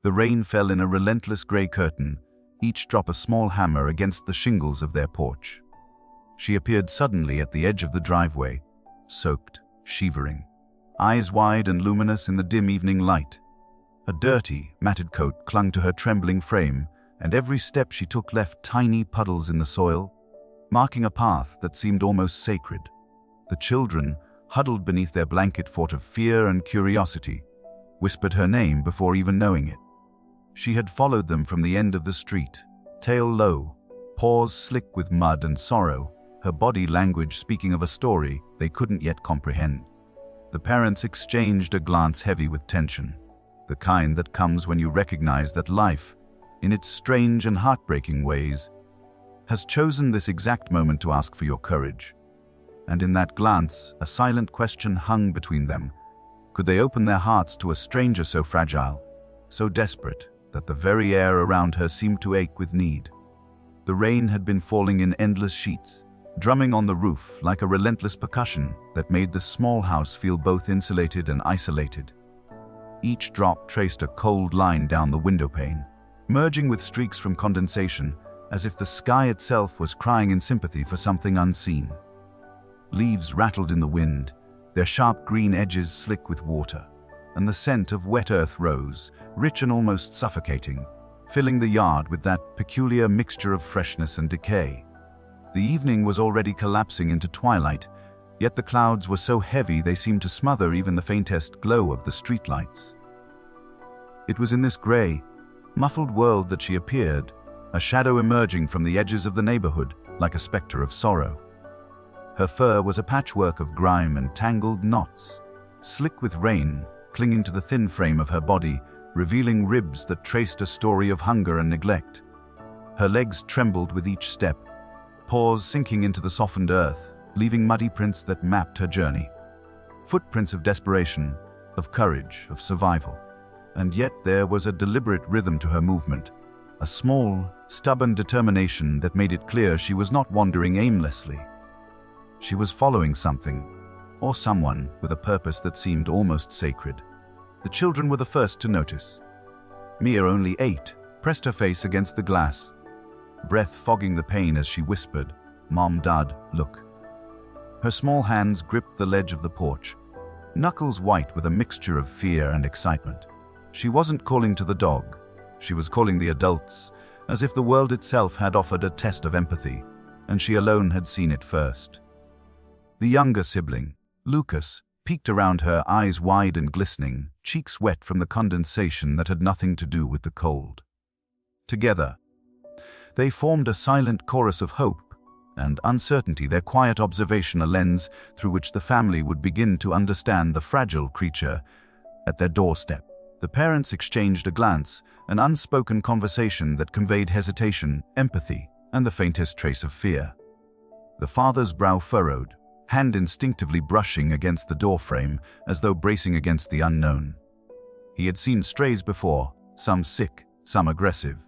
The rain fell in a relentless grey curtain, each drop a small hammer against the shingles of their porch. She appeared suddenly at the edge of the driveway, soaked, shivering, eyes wide and luminous in the dim evening light. A dirty, matted coat clung to her trembling frame, and every step she took left tiny puddles in the soil, marking a path that seemed almost sacred. The children, huddled beneath their blanket fort of fear and curiosity, whispered her name before even knowing it. She had followed them from the end of the street, tail low, paws slick with mud and sorrow, her body language speaking of a story they couldn't yet comprehend. The parents exchanged a glance heavy with tension, the kind that comes when you recognize that life, in its strange and heartbreaking ways, has chosen this exact moment to ask for your courage. And in that glance, a silent question hung between them. Could they open their hearts to a stranger so fragile, so desperate, that the very air around her seemed to ache with need? The rain had been falling in endless sheets, drumming on the roof like a relentless percussion that made the small house feel both insulated and isolated. Each drop traced a cold line down the windowpane, merging with streaks from condensation, as if the sky itself was crying in sympathy for something unseen. Leaves rattled in the wind, their sharp green edges slick with water, and the scent of wet earth rose, rich and almost suffocating, filling the yard with that peculiar mixture of freshness and decay. The evening was already collapsing into twilight, yet the clouds were so heavy they seemed to smother even the faintest glow of the streetlights. It was in this gray, muffled world that she appeared, a shadow emerging from the edges of the neighborhood like a specter of sorrow. Her fur was a patchwork of grime and tangled knots, slick with rain, clinging to the thin frame of her body, revealing ribs that traced a story of hunger and neglect. Her legs trembled with each step, paws sinking into the softened earth, leaving muddy prints that mapped her journey. Footprints of desperation, of courage, of survival. And yet there was a deliberate rhythm to her movement, a small, stubborn determination that made it clear she was not wandering aimlessly. She was following something, or someone, with a purpose that seemed almost sacred. The children were the first to notice. Mia, only 8, pressed her face against the glass, breath fogging the pain as she whispered, "Mom, Dad, look." Her small hands gripped the ledge of the porch, knuckles white with a mixture of fear and excitement. She wasn't calling to the dog. She was calling the adults, as if the world itself had offered a test of empathy, and she alone had seen it first. The younger sibling, Lucas, peeked around her, eyes wide and glistening, cheeks wet from the condensation that had nothing to do with the cold. Together, they formed a silent chorus of hope and uncertainty, their quiet observation a lens through which the family would begin to understand the fragile creature at their doorstep. The parents exchanged a glance, an unspoken conversation that conveyed hesitation, empathy, and the faintest trace of fear. The father's brow furrowed, hand instinctively brushing against the doorframe as though bracing against the unknown. He had seen strays before, some sick, some aggressive,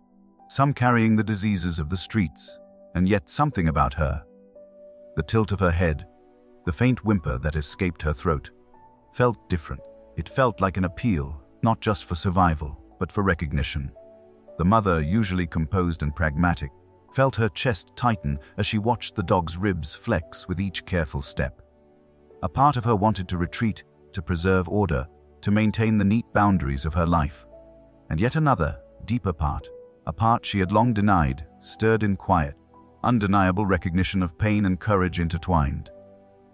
some carrying the diseases of the streets, and yet something about her, the tilt of her head, the faint whimper that escaped her throat, felt different. It felt like an appeal, not just for survival, but for recognition. The mother, usually composed and pragmatic, felt her chest tighten as she watched the dog's ribs flex with each careful step. A part of her wanted to retreat, to preserve order, to maintain the neat boundaries of her life. And yet another, deeper part, a part she had long denied, stirred in quiet, undeniable recognition of pain and courage intertwined.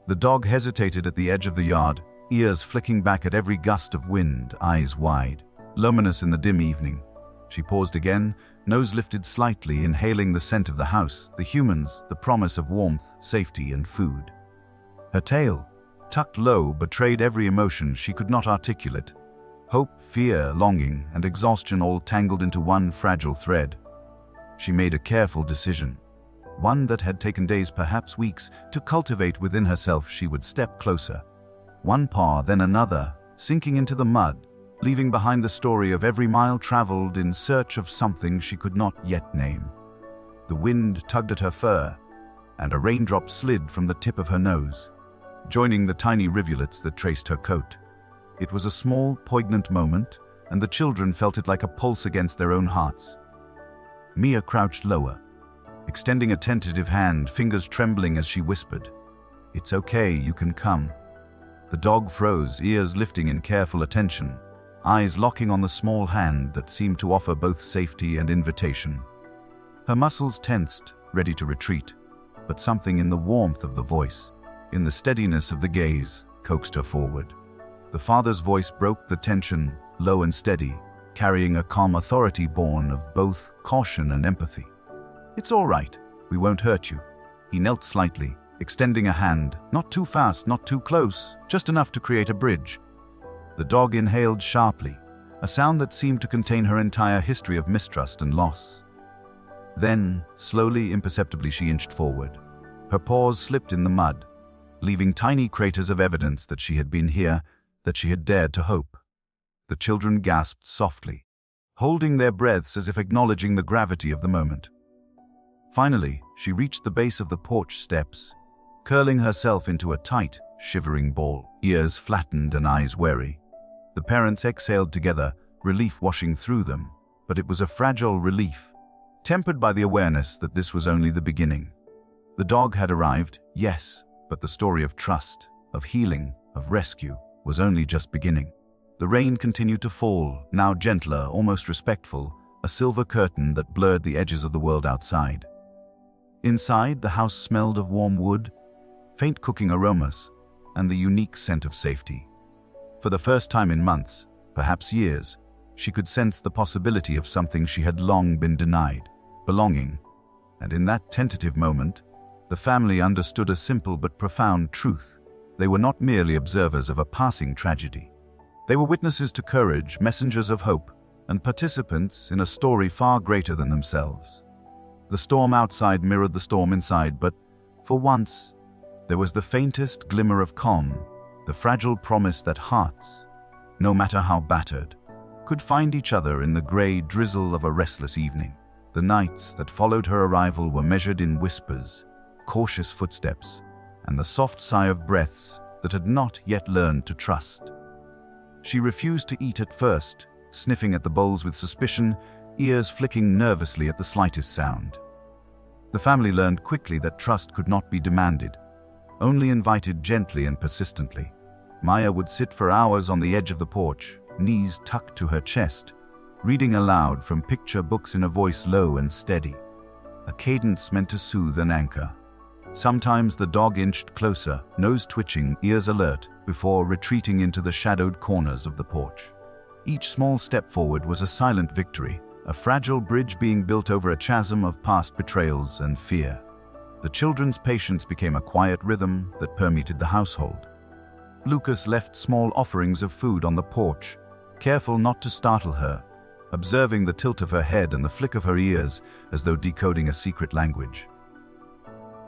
The dog hesitated at the edge of the yard, ears flicking back at every gust of wind, eyes wide, luminous in the dim evening. She paused again, nose lifted slightly, inhaling the scent of the house, the humans, the promise of warmth, safety, and food. Her tail, tucked low, betrayed every emotion she could not articulate. Hope, fear, longing, and exhaustion all tangled into one fragile thread. She made a careful decision, one that had taken days, perhaps weeks, to cultivate within herself. She would step closer, one paw, then another, sinking into the mud, leaving behind the story of every mile traveled in search of something she could not yet name. The wind tugged at her fur, and a raindrop slid from the tip of her nose, joining the tiny rivulets that traced her coat. It was a small, poignant moment, and the children felt it like a pulse against their own hearts. Mia crouched lower, extending a tentative hand, fingers trembling as she whispered, "It's okay, you can come." The dog froze, ears lifting in careful attention, eyes locking on the small hand that seemed to offer both safety and invitation. Her muscles tensed, ready to retreat, but something in the warmth of the voice, in the steadiness of the gaze, coaxed her forward. The father's voice broke the tension, low and steady, carrying a calm authority born of both caution and empathy. "It's all right. We won't hurt you." He knelt slightly, extending a hand, not too fast, not too close, just enough to create a bridge. The dog inhaled sharply, a sound that seemed to contain her entire history of mistrust and loss. Then, slowly, imperceptibly, she inched forward. Her paws slipped in the mud, leaving tiny craters of evidence that she had been here, that she had dared to hope. The children gasped softly, holding their breaths as if acknowledging the gravity of the moment. Finally, she reached the base of the porch steps, curling herself into a tight, shivering ball, ears flattened and eyes wary. The parents exhaled together, relief washing through them, but it was a fragile relief, tempered by the awareness that this was only the beginning. The dog had arrived, yes, but the story of trust, of healing, of rescue, was only just beginning. The rain continued to fall, now gentler, almost respectful, a silver curtain that blurred the edges of the world outside. Inside, the house smelled of warm wood, faint cooking aromas, and the unique scent of safety. For the first time in months, perhaps years, she could sense the possibility of something she had long been denied, belonging. And in that tentative moment, the family understood a simple but profound truth. They were not merely observers of a passing tragedy. They were witnesses to courage, messengers of hope, and participants in a story far greater than themselves. The storm outside mirrored the storm inside, but for once, there was the faintest glimmer of calm, the fragile promise that hearts, no matter how battered, could find each other in the gray drizzle of a restless evening. The nights that followed her arrival were measured in whispers, cautious footsteps, and the soft sigh of breaths that had not yet learned to trust. She refused to eat at first, sniffing at the bowls with suspicion, ears flicking nervously at the slightest sound. The family learned quickly that trust could not be demanded, only invited gently and persistently. Maya would sit for hours on the edge of the porch, knees tucked to her chest, reading aloud from picture books in a voice low and steady, a cadence meant to soothe and anchor. Sometimes the dog inched closer, nose twitching, ears alert, before retreating into the shadowed corners of the porch. Each small step forward was a silent victory, a fragile bridge being built over a chasm of past betrayals and fear. The children's patience became a quiet rhythm that permeated the household. Lucas left small offerings of food on the porch, careful not to startle her, observing the tilt of her head and the flick of her ears as though decoding a secret language.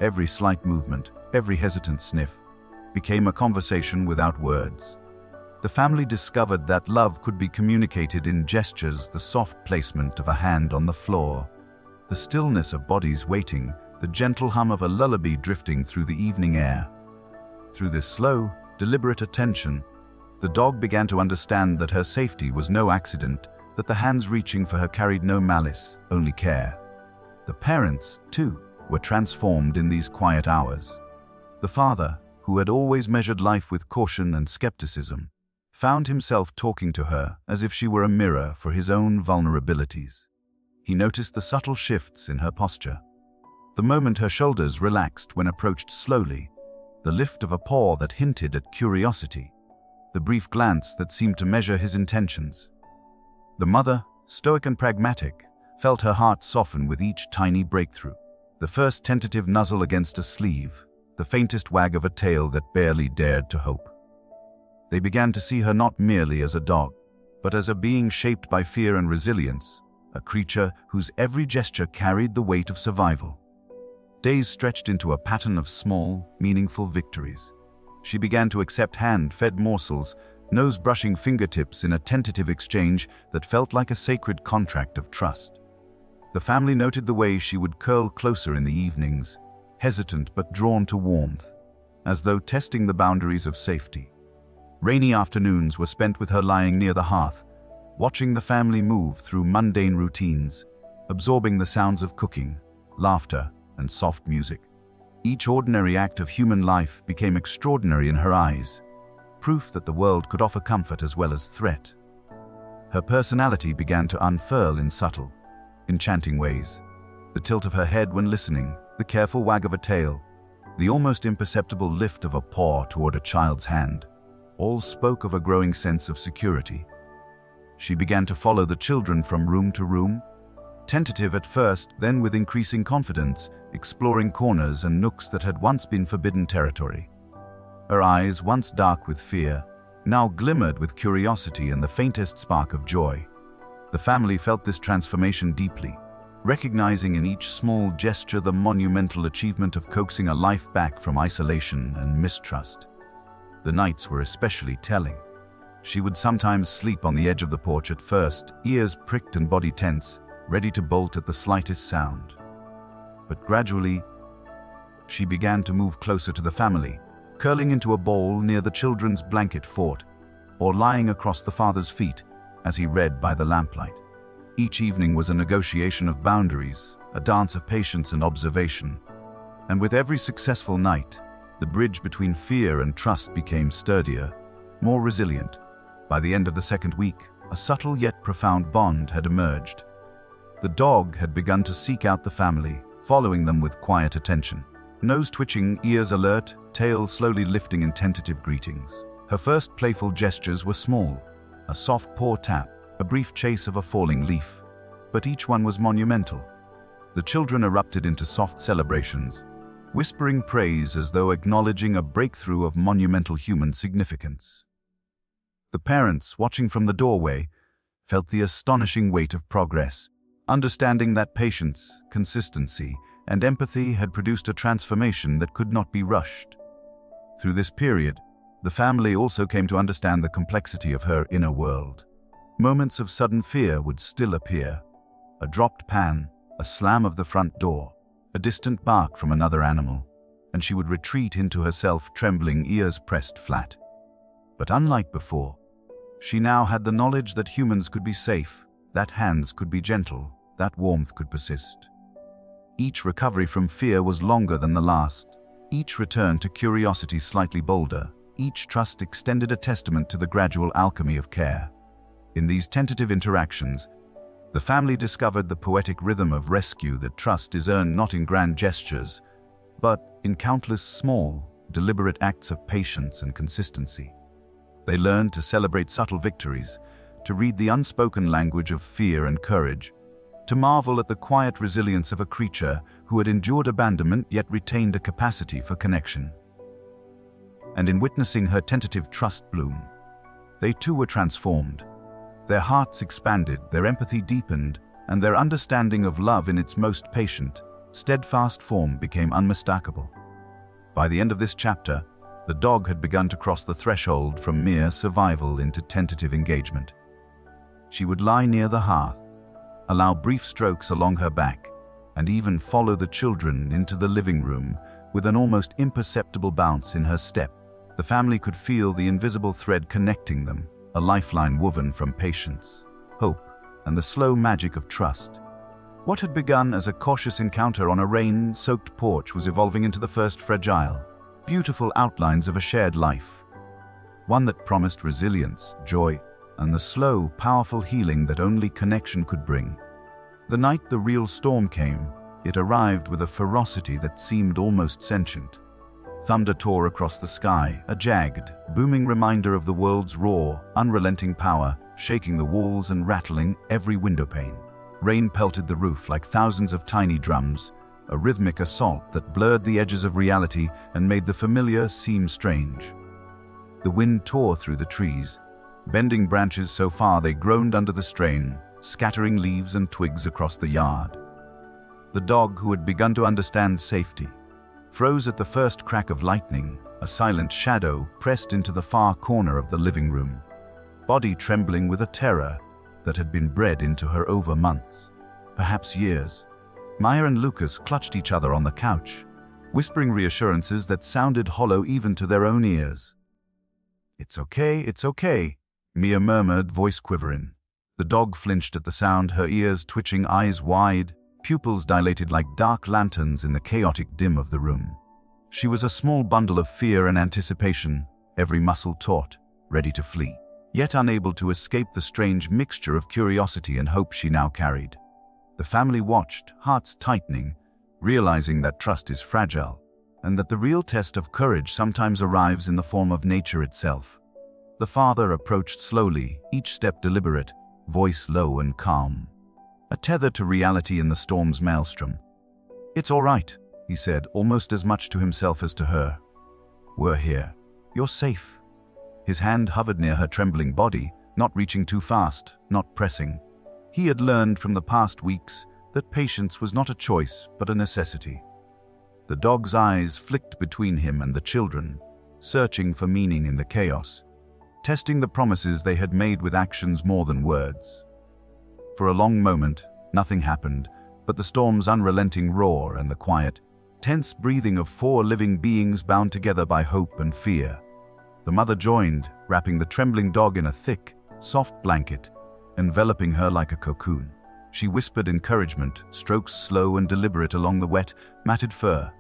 Every slight movement, every hesitant sniff, became a conversation without words. The family discovered that love could be communicated in gestures, the soft placement of a hand on the floor, the stillness of bodies waiting, the gentle hum of a lullaby drifting through the evening air. Through this slow, deliberate attention, the dog began to understand that her safety was no accident, that the hands reaching for her carried no malice, only care. The parents, too, were transformed in these quiet hours. The father, who had always measured life with caution and skepticism, found himself talking to her as if she were a mirror for his own vulnerabilities. He noticed the subtle shifts in her posture. The moment her shoulders relaxed when approached slowly, the lift of a paw that hinted at curiosity, the brief glance that seemed to measure his intentions. The mother, stoic and pragmatic, felt her heart soften with each tiny breakthrough. The first tentative nuzzle against a sleeve, the faintest wag of a tail that barely dared to hope. They began to see her not merely as a dog, but as a being shaped by fear and resilience, a creature whose every gesture carried the weight of survival. Days stretched into a pattern of small, meaningful victories. She began to accept hand-fed morsels, nose-brushing fingertips in a tentative exchange that felt like a sacred contract of trust. The family noted the way she would curl closer in the evenings, hesitant but drawn to warmth, as though testing the boundaries of safety. Rainy afternoons were spent with her lying near the hearth, watching the family move through mundane routines, absorbing the sounds of cooking, laughter, and soft music. Each ordinary act of human life became extraordinary in her eyes, proof that the world could offer comfort as well as threat. Her personality began to unfurl in subtle, enchanting ways. The tilt of her head when listening, the careful wag of a tail, the almost imperceptible lift of a paw toward a child's hand, all spoke of a growing sense of security. She began to follow the children from room to room, tentative at first, then with increasing confidence, exploring corners and nooks that had once been forbidden territory. Her eyes, once dark with fear, now glimmered with curiosity and the faintest spark of joy. The family felt this transformation deeply, recognizing in each small gesture the monumental achievement of coaxing a life back from isolation and mistrust. The nights were especially telling. She would sometimes sleep on the edge of the porch at first, ears pricked and body tense, ready to bolt at the slightest sound. But gradually, she began to move closer to the family, curling into a ball near the children's blanket fort, or lying across the father's feet as he read by the lamplight. Each evening was a negotiation of boundaries, a dance of patience and observation. And with every successful night, the bridge between fear and trust became sturdier, more resilient. By the end of the second week, a subtle yet profound bond had emerged. The dog had begun to seek out the family, following them with quiet attention. Nose twitching, ears alert, tail slowly lifting in tentative greetings. Her first playful gestures were small, a soft paw tap, a brief chase of a falling leaf. But each one was monumental. The children erupted into soft celebrations, whispering praise as though acknowledging a breakthrough of monumental human significance. The parents, watching from the doorway, felt the astonishing weight of progress, understanding that patience, consistency, and empathy had produced a transformation that could not be rushed. Through this period, the family also came to understand the complexity of her inner world. Moments of sudden fear would still appear. A dropped pan, a slam of the front door, a distant bark from another animal, and she would retreat into herself, trembling, ears pressed flat. But unlike before, she now had the knowledge that humans could be safe, that hands could be gentle, that warmth could persist. Each recovery from fear was longer than the last. Each return to curiosity slightly bolder. Each trust extended a testament to the gradual alchemy of care. In these tentative interactions, the family discovered the poetic rhythm of rescue that trust is earned not in grand gestures, but in countless small, deliberate acts of patience and consistency. They learned to celebrate subtle victories, to read the unspoken language of fear and courage, to marvel at the quiet resilience of a creature who had endured abandonment yet retained a capacity for connection. And in witnessing her tentative trust bloom, they too were transformed. Their hearts expanded, their empathy deepened, and their understanding of love in its most patient, steadfast form became unmistakable. By the end of this chapter, the dog had begun to cross the threshold from mere survival into tentative engagement. She would lie near the hearth, allow brief strokes along her back, and even follow the children into the living room with an almost imperceptible bounce in her step. The family could feel the invisible thread connecting them, a lifeline woven from patience, hope, and the slow magic of trust. What had begun as a cautious encounter on a rain-soaked porch was evolving into the first fragile, beautiful outlines of a shared life. One that promised resilience, joy, and the slow, powerful healing that only connection could bring. The night the real storm came, it arrived with a ferocity that seemed almost sentient. Thunder tore across the sky, a jagged, booming reminder of the world's raw, unrelenting power, shaking the walls and rattling every windowpane. Rain pelted the roof like thousands of tiny drums, a rhythmic assault that blurred the edges of reality and made the familiar seem strange. The wind tore through the trees, bending branches so far they groaned under the strain, scattering leaves and twigs across the yard. The dog, who had begun to understand safety, froze at the first crack of lightning, a silent shadow pressed into the far corner of the living room, body trembling with a terror that had been bred into her over months, perhaps years. Maya and Lucas clutched each other on the couch, whispering reassurances that sounded hollow even to their own ears. It's okay," Mia murmured, voice quivering. The dog flinched at the sound, her ears twitching, eyes wide, pupils dilated like dark lanterns in the chaotic dim of the room. She was a small bundle of fear and anticipation, every muscle taut, ready to flee, yet unable to escape the strange mixture of curiosity and hope she now carried. The family watched, hearts tightening, realizing that trust is fragile, and that the real test of courage sometimes arrives in the form of nature itself. The father approached slowly, each step deliberate, voice low and calm, a tether to reality in the storm's maelstrom. "It's all right," he said, almost as much to himself as to her. "We're here. You're safe." His hand hovered near her trembling body, not reaching too fast, not pressing. He had learned from the past weeks that patience was not a choice, but a necessity. The dog's eyes flicked between him and the children, searching for meaning in the chaos, testing the promises they had made with actions more than words. For a long moment, nothing happened, but the storm's unrelenting roar and the quiet, tense breathing of 4 living beings bound together by hope and fear. The mother joined, wrapping the trembling dog in a thick, soft blanket, enveloping her like a cocoon. She whispered encouragement, strokes slow and deliberate along the wet, matted fur.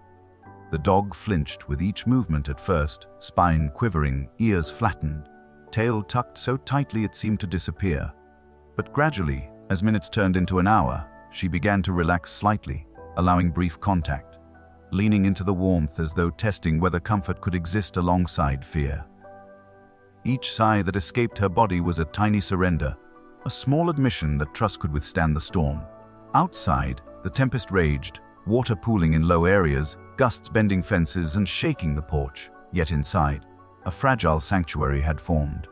The dog flinched with each movement at first, spine quivering, ears flattened, tail tucked so tightly it seemed to disappear. But gradually, as minutes turned into an hour, she began to relax slightly, allowing brief contact, leaning into the warmth as though testing whether comfort could exist alongside fear. Each sigh that escaped her body was a tiny surrender, a small admission that trust could withstand the storm. Outside, the tempest raged, water pooling in low areas, gusts bending fences and shaking the porch. Yet inside, a fragile sanctuary had formed.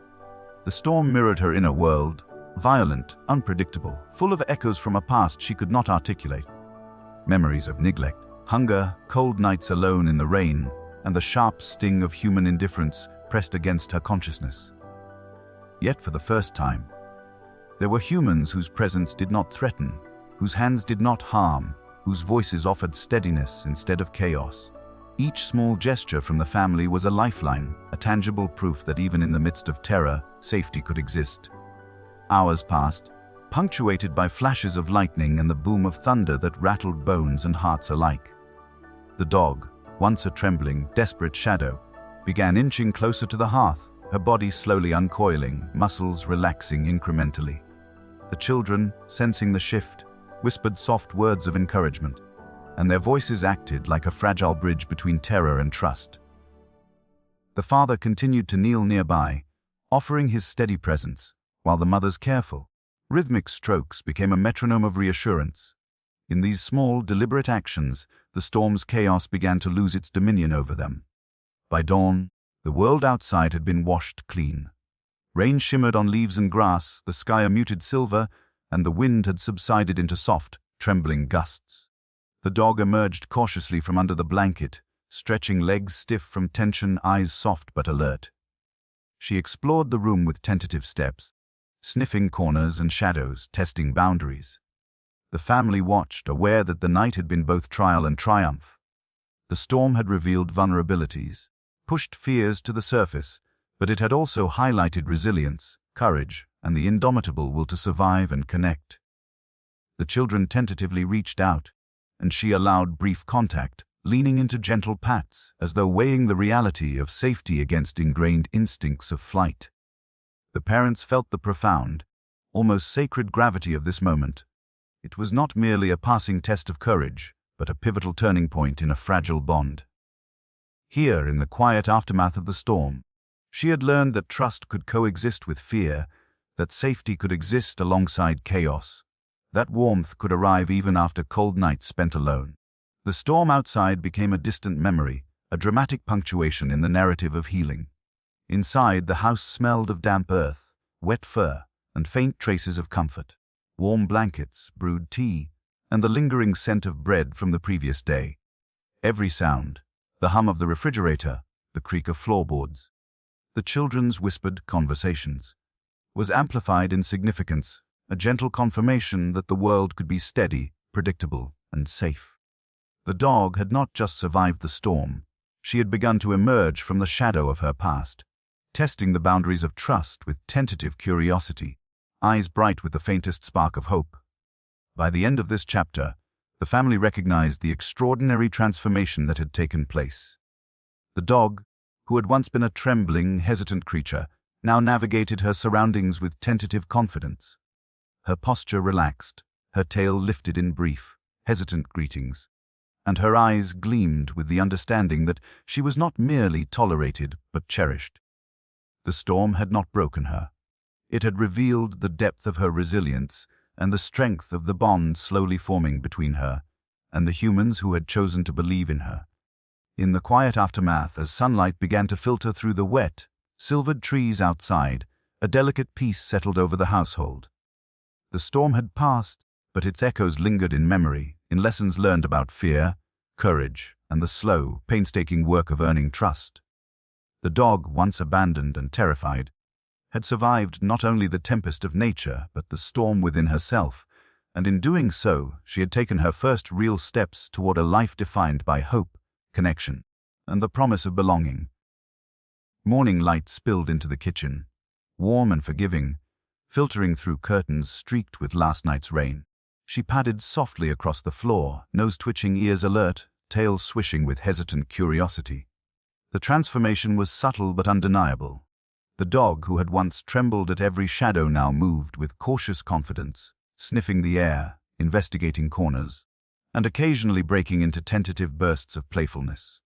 The storm mirrored her inner world, violent, unpredictable, full of echoes from a past she could not articulate. Memories of neglect, hunger, cold nights alone in the rain, and the sharp sting of human indifference pressed against her consciousness. Yet for the first time, there were humans whose presence did not threaten, whose hands did not harm, whose voices offered steadiness instead of chaos. Each small gesture from the family was a lifeline, a tangible proof that even in the midst of terror, safety could exist. Hours passed, punctuated by flashes of lightning and the boom of thunder that rattled bones and hearts alike. The dog, once a trembling, desperate shadow, began inching closer to the hearth, her body slowly uncoiling, muscles relaxing incrementally. The children, sensing the shift, whispered soft words of encouragement, and their voices acted like a fragile bridge between terror and trust. The father continued to kneel nearby, offering his steady presence, while the mother's careful, rhythmic strokes became a metronome of reassurance. In these small, deliberate actions, the storm's chaos began to lose its dominion over them. By dawn, the world outside had been washed clean. Rain shimmered on leaves and grass, the sky a muted silver, and the wind had subsided into soft, trembling gusts. The dog emerged cautiously from under the blanket, stretching legs stiff from tension, eyes soft but alert. She explored the room with tentative steps, sniffing corners and shadows, testing boundaries. The family watched, aware that the night had been both trial and triumph. The storm had revealed vulnerabilities, pushed fears to the surface, but it had also highlighted resilience, courage, and the indomitable will to survive and connect. The children tentatively reached out, and she allowed brief contact, leaning into gentle pats, as though weighing the reality of safety against ingrained instincts of flight. The parents felt the profound, almost sacred gravity of this moment. It was not merely a passing test of courage, but a pivotal turning point in a fragile bond. Here, in the quiet aftermath of the storm, she had learned that trust could coexist with fear, that safety could exist alongside chaos, that warmth could arrive even after cold nights spent alone. The storm outside became a distant memory, a dramatic punctuation in the narrative of healing. Inside, the house smelled of damp earth, wet fur, and faint traces of comfort. Warm blankets, brewed tea, and the lingering scent of bread from the previous day. Every sound, the hum of the refrigerator, the creak of floorboards, the children's whispered conversations, was amplified in significance, a gentle confirmation that the world could be steady, predictable, and safe. The dog had not just survived the storm, she had begun to emerge from the shadow of her past, testing the boundaries of trust with tentative curiosity, eyes bright with the faintest spark of hope. By the end of this chapter, the family recognized the extraordinary transformation that had taken place. The dog, who had once been a trembling, hesitant creature, now navigated her surroundings with tentative confidence. Her posture relaxed, her tail lifted in brief, hesitant greetings, and her eyes gleamed with the understanding that she was not merely tolerated but cherished. The storm had not broken her. It had revealed the depth of her resilience and the strength of the bond slowly forming between her and the humans who had chosen to believe in her. In the quiet aftermath, as sunlight began to filter through the wet, silvered trees outside, a delicate peace settled over the household. The storm had passed, but its echoes lingered in memory, in lessons learned about fear, courage, and the slow, painstaking work of earning trust. The dog, once abandoned and terrified, had survived not only the tempest of nature, but the storm within herself, and in doing so, she had taken her first real steps toward a life defined by hope, connection, and the promise of belonging. Morning light spilled into the kitchen, warm and forgiving, filtering through curtains streaked with last night's rain. She padded softly across the floor, nose twitching, ears alert, tail swishing with hesitant curiosity. The transformation was subtle but undeniable. The dog, who had once trembled at every shadow, now moved with cautious confidence, sniffing the air, investigating corners, and occasionally breaking into tentative bursts of playfulness.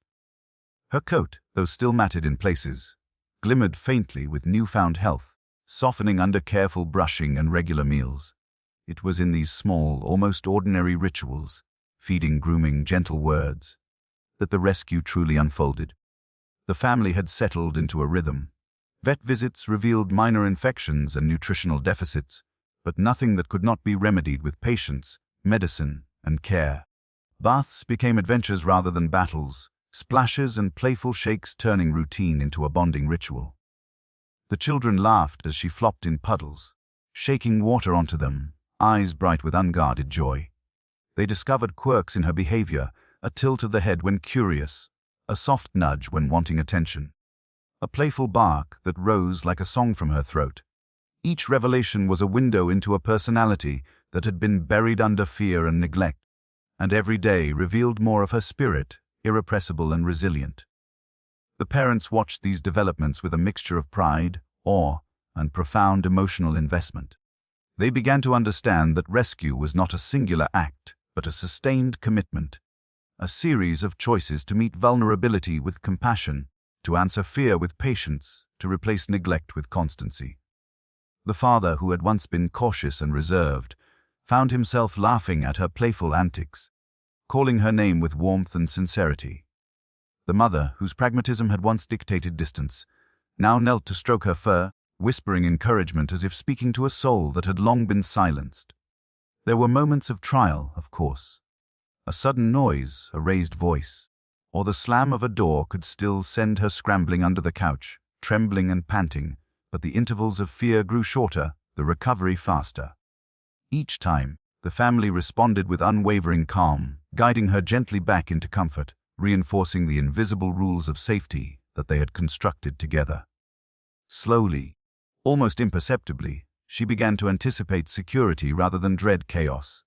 Her coat, though still matted in places, glimmered faintly with newfound health, softening under careful brushing and regular meals. It was in these small, almost ordinary rituals, feeding, grooming, gentle words, that the rescue truly unfolded. The family had settled into a rhythm. Vet visits revealed minor infections and nutritional deficits, but nothing that could not be remedied with patience, medicine, and care. Baths became adventures rather than battles, splashes and playful shakes turning routine into a bonding ritual. The children laughed as she flopped in puddles, shaking water onto them, eyes bright with unguarded joy. They discovered quirks in her behavior, a tilt of the head when curious, a soft nudge when wanting attention, a playful bark that rose like a song from her throat. Each revelation was a window into a personality that had been buried under fear and neglect, and every day revealed more of her spirit, irrepressible and resilient. The parents watched these developments with a mixture of pride, awe, and profound emotional investment. They began to understand that rescue was not a singular act, but a sustained commitment, a series of choices to meet vulnerability with compassion, to answer fear with patience, to replace neglect with constancy. The father, who had once been cautious and reserved, found himself laughing at her playful antics, calling her name with warmth and sincerity. The mother, whose pragmatism had once dictated distance, now knelt to stroke her fur, whispering encouragement as if speaking to a soul that had long been silenced. There were moments of trial, of course. A sudden noise, a raised voice, or the slam of a door could still send her scrambling under the couch, trembling and panting, but the intervals of fear grew shorter, the recovery faster. Each time, the family responded with unwavering calm, guiding her gently back into comfort, reinforcing the invisible rules of safety that they had constructed together. Slowly, almost imperceptibly, she began to anticipate security rather than dread chaos.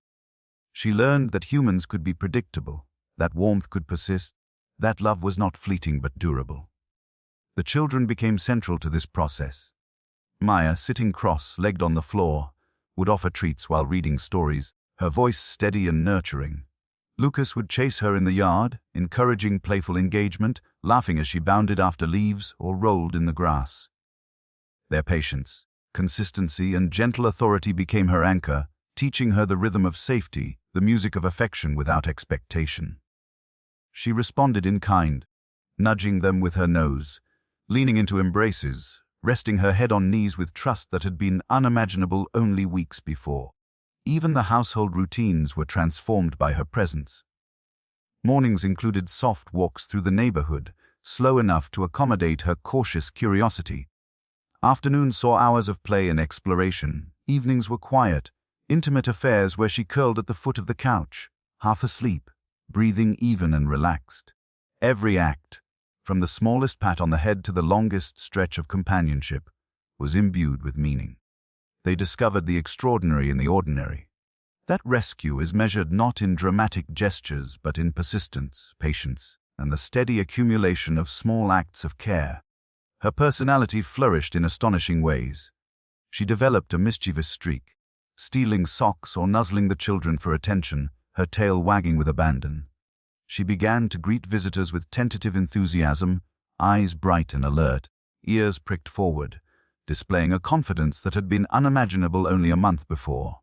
She learned that humans could be predictable, that warmth could persist, that love was not fleeting but durable. The children became central to this process. Maya, sitting cross-legged on the floor, would offer treats while reading stories, her voice steady and nurturing. Lucas would chase her in the yard, encouraging playful engagement, laughing as she bounded after leaves or rolled in the grass. Their patience, consistency, and gentle authority became her anchor, teaching her the rhythm of safety, the music of affection without expectation. She responded in kind, nudging them with her nose, leaning into embraces, resting her head on knees with trust that had been unimaginable only weeks before. Even the household routines were transformed by her presence. Mornings included soft walks through the neighborhood, slow enough to accommodate her cautious curiosity. Afternoons saw hours of play and exploration. Evenings were quiet, intimate affairs where she curled at the foot of the couch, half asleep, breathing even and relaxed. Every act, from the smallest pat on the head to the longest stretch of companionship, was imbued with meaning. They discovered the extraordinary in the ordinary. That rescue is measured not in dramatic gestures but in persistence, patience, and the steady accumulation of small acts of care. Her personality flourished in astonishing ways. She developed a mischievous streak, stealing socks or nuzzling the children for attention, her tail wagging with abandon. She began to greet visitors with tentative enthusiasm, eyes bright and alert, ears pricked forward, displaying a confidence that had been unimaginable only a month before.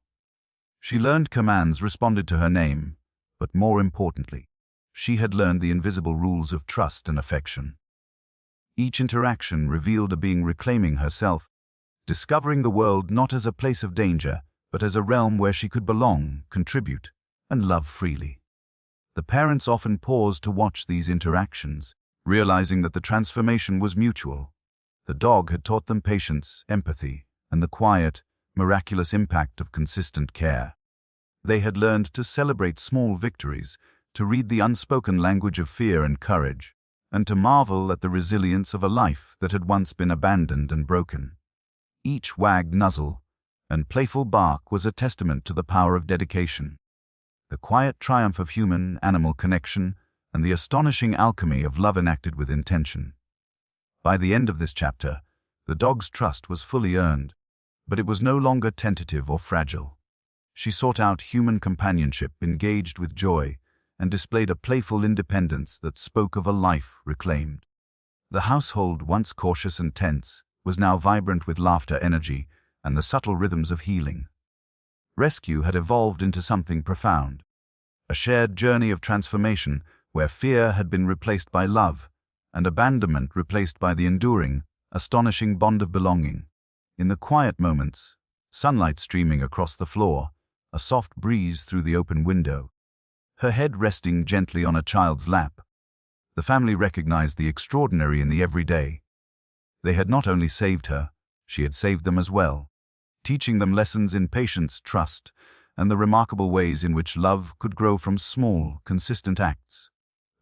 She learned commands, responded to her name, but more importantly, she had learned the invisible rules of trust and affection. Each interaction revealed a being reclaiming herself, discovering the world not as a place of danger, but as a realm where she could belong, contribute, and love freely. The parents often paused to watch these interactions, realizing that the transformation was mutual. The dog had taught them patience, empathy, and the quiet, miraculous impact of consistent care. They had learned to celebrate small victories, to read the unspoken language of fear and courage, and to marvel at the resilience of a life that had once been abandoned and broken. Each wag, nuzzle, and playful bark was a testament to the power of dedication, the quiet triumph of human-animal connection, and the astonishing alchemy of love enacted with intention. By the end of this chapter, the dog's trust was fully earned, but it was no longer tentative or fragile. She sought out human companionship, engaged with joy, and displayed a playful independence that spoke of a life reclaimed. The household, once cautious and tense, was now vibrant with laughter, energy, and the subtle rhythms of healing. Rescue had evolved into something profound, a shared journey of transformation where fear had been replaced by love, and abandonment replaced by the enduring, astonishing bond of belonging. In the quiet moments, sunlight streaming across the floor, a soft breeze through the open window, her head resting gently on a child's lap, the family recognized the extraordinary in the everyday. They had not only saved her, she had saved them as well, teaching them lessons in patience, trust, and the remarkable ways in which love could grow from small, consistent acts.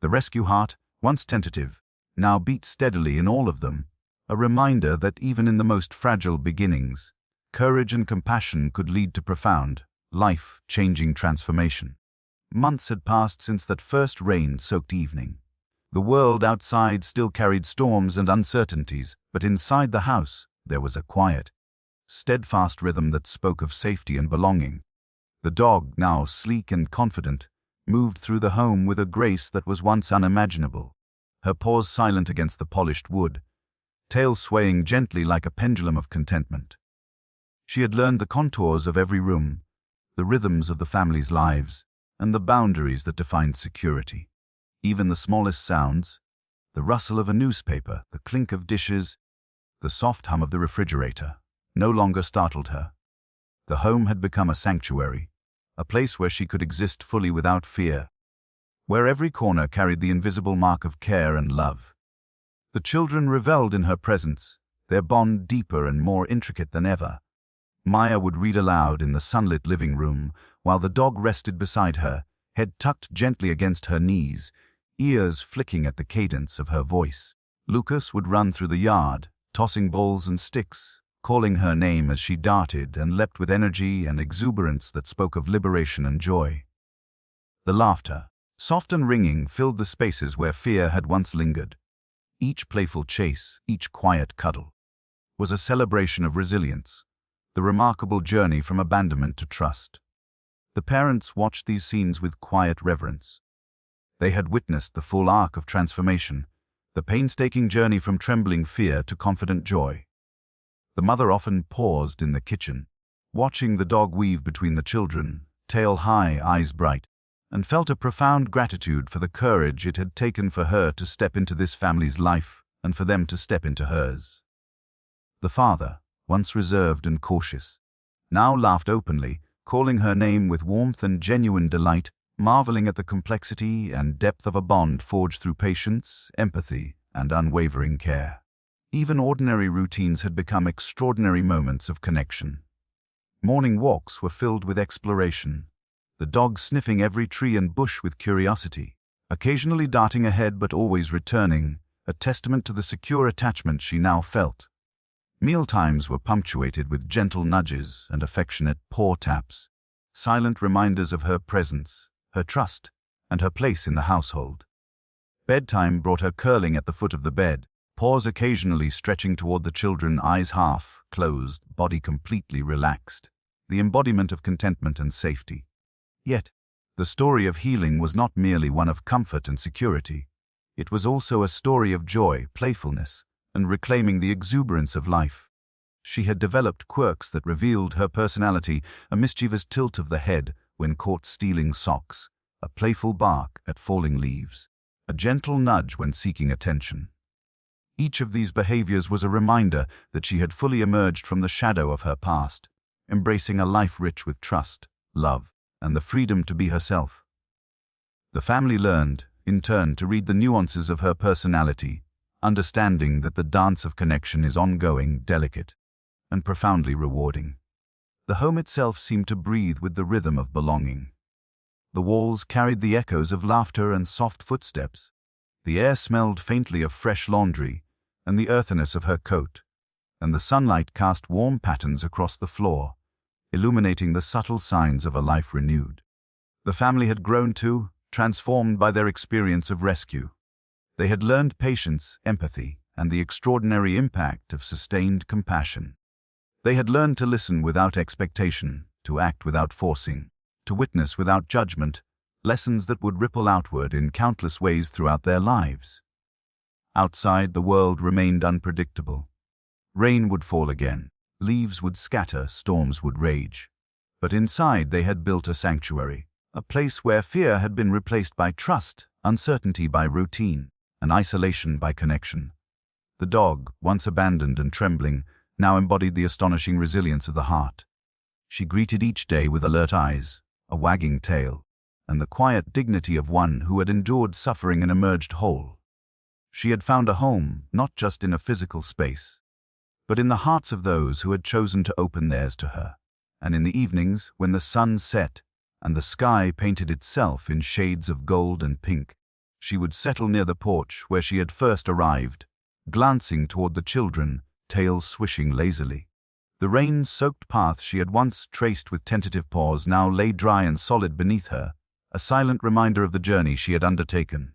The rescue heart, once tentative, now beat steadily in all of them, a reminder that even in the most fragile beginnings, courage and compassion could lead to profound, life-changing transformation. Months had passed since that first rain-soaked evening. The world outside still carried storms and uncertainties, but inside the house there was a quiet, steadfast rhythm that spoke of safety and belonging. The dog, now sleek and confident, moved through the home with a grace that was once unimaginable, her paws silent against the polished wood, tail swaying gently like a pendulum of contentment. She had learned the contours of every room, the rhythms of the family's lives, and the boundaries that defined security. Even the smallest sounds, the rustle of a newspaper, the clink of dishes, the soft hum of the refrigerator, no longer startled her. The home had become a sanctuary, a place where she could exist fully without fear, where every corner carried the invisible mark of care and love. The children reveled in her presence, their bond deeper and more intricate than ever. Maya would read aloud in the sunlit living room, while the dog rested beside her, head tucked gently against her knees, ears flicking at the cadence of her voice. Lucas would run through the yard, tossing balls and sticks, calling her name as she darted and leapt with energy and exuberance that spoke of liberation and joy. The laughter, soft and ringing, filled the spaces where fear had once lingered. Each playful chase, each quiet cuddle, was a celebration of resilience, the remarkable journey from abandonment to trust. The parents watched these scenes with quiet reverence. They had witnessed the full arc of transformation, the painstaking journey from trembling fear to confident joy. The mother often paused in the kitchen, watching the dog weave between the children, tail high, eyes bright, and felt a profound gratitude for the courage it had taken for her to step into this family's life and for them to step into hers. The father, once reserved and cautious, now laughed openly, calling her name with warmth and genuine delight, marveling at the complexity and depth of a bond forged through patience, empathy, and unwavering care. Even ordinary routines had become extraordinary moments of connection. Morning walks were filled with exploration, the dog sniffing every tree and bush with curiosity, occasionally darting ahead but always returning, a testament to the secure attachment she now felt. Mealtimes were punctuated with gentle nudges and affectionate paw taps, silent reminders of her presence, her trust, and her place in the household. Bedtime brought her curling at the foot of the bed, paws occasionally stretching toward the children, eyes half closed, body completely relaxed, the embodiment of contentment and safety. Yet, the story of healing was not merely one of comfort and security. It was also a story of joy, playfulness, and reclaiming the exuberance of life. She had developed quirks that revealed her personality, a mischievous tilt of the head when caught stealing socks, a playful bark at falling leaves, a gentle nudge when seeking attention. Each of these behaviors was a reminder that she had fully emerged from the shadow of her past, embracing a life rich with trust, love, and the freedom to be herself. The family learned, in turn, to read the nuances of her personality, understanding that the dance of connection is ongoing, delicate, and profoundly rewarding. The home itself seemed to breathe with the rhythm of belonging. The walls carried the echoes of laughter and soft footsteps. The air smelled faintly of fresh laundry and the earthiness of her coat, and the sunlight cast warm patterns across the floor, illuminating the subtle signs of a life renewed. The family had grown too, transformed by their experience of rescue. They had learned patience, empathy, and the extraordinary impact of sustained compassion. They had learned to listen without expectation, to act without forcing, to witness without judgment, lessons that would ripple outward in countless ways throughout their lives. Outside, the world remained unpredictable. Rain would fall again, leaves would scatter, storms would rage. But inside they had built a sanctuary, a place where fear had been replaced by trust, uncertainty by routine, and isolation by connection. The dog, once abandoned and trembling, now embodied the astonishing resilience of the heart. She greeted each day with alert eyes, a wagging tail, and the quiet dignity of one who had endured suffering and emerged whole. She had found a home, not just in a physical space, but in the hearts of those who had chosen to open theirs to her. And in the evenings, when the sun set and the sky painted itself in shades of gold and pink, she would settle near the porch where she had first arrived, glancing toward the children, tail swishing lazily. The rain-soaked path she had once traced with tentative paws now lay dry and solid beneath her, a silent reminder of the journey she had undertaken.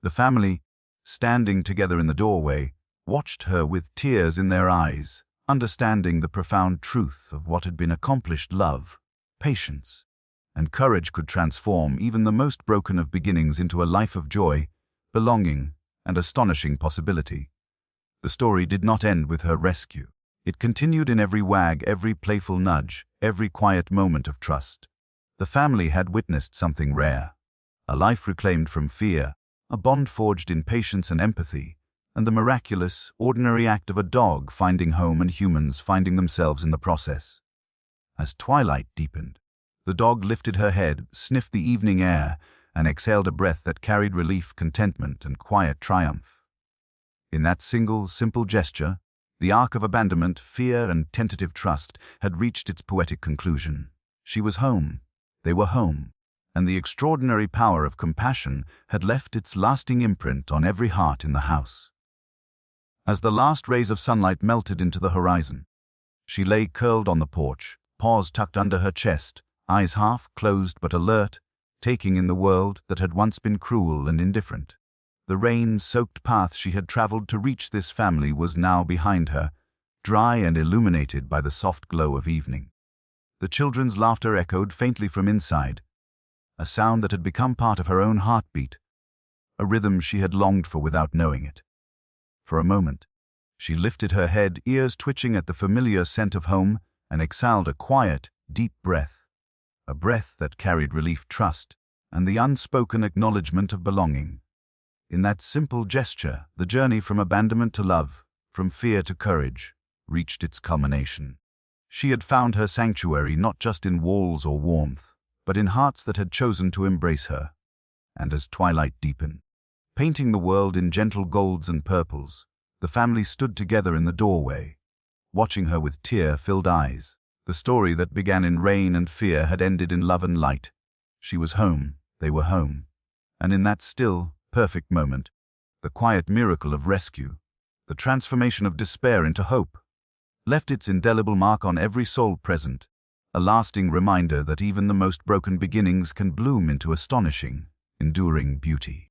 The family, standing together in the doorway, watched her with tears in their eyes, understanding the profound truth of what had been accomplished. Love, patience, and courage could transform even the most broken of beginnings into a life of joy, belonging, and astonishing possibility. The story did not end with her rescue. It continued in every wag, every playful nudge, every quiet moment of trust. The family had witnessed something rare, a life reclaimed from fear, a bond forged in patience and empathy, and the miraculous, ordinary act of a dog finding home and humans finding themselves in the process. As twilight deepened, the dog lifted her head, sniffed the evening air, and exhaled a breath that carried relief, contentment, and quiet triumph. In that single, simple gesture, the arc of abandonment, fear, and tentative trust had reached its poetic conclusion. She was home, they were home, and the extraordinary power of compassion had left its lasting imprint on every heart in the house. As the last rays of sunlight melted into the horizon, she lay curled on the porch, paws tucked under her chest, eyes half closed but alert, taking in the world that had once been cruel and indifferent. The rain-soaked path she had traveled to reach this family was now behind her, dry and illuminated by the soft glow of evening. The children's laughter echoed faintly from inside, a sound that had become part of her own heartbeat, a rhythm she had longed for without knowing it. For a moment, she lifted her head, ears twitching at the familiar scent of home, and exhaled a quiet, deep breath, a breath that carried relief, trust, and the unspoken acknowledgement of belonging. In that simple gesture, the journey from abandonment to love, from fear to courage, reached its culmination. She had found her sanctuary not just in walls or warmth, but in hearts that had chosen to embrace her. And as twilight deepened, painting the world in gentle golds and purples, the family stood together in the doorway, watching her with tear-filled eyes. The story that began in rain and fear had ended in love and light. She was home, they were home. And in that still, perfect moment, the quiet miracle of rescue, the transformation of despair into hope, left its indelible mark on every soul present, a lasting reminder that even the most broken beginnings can bloom into astonishing, enduring beauty.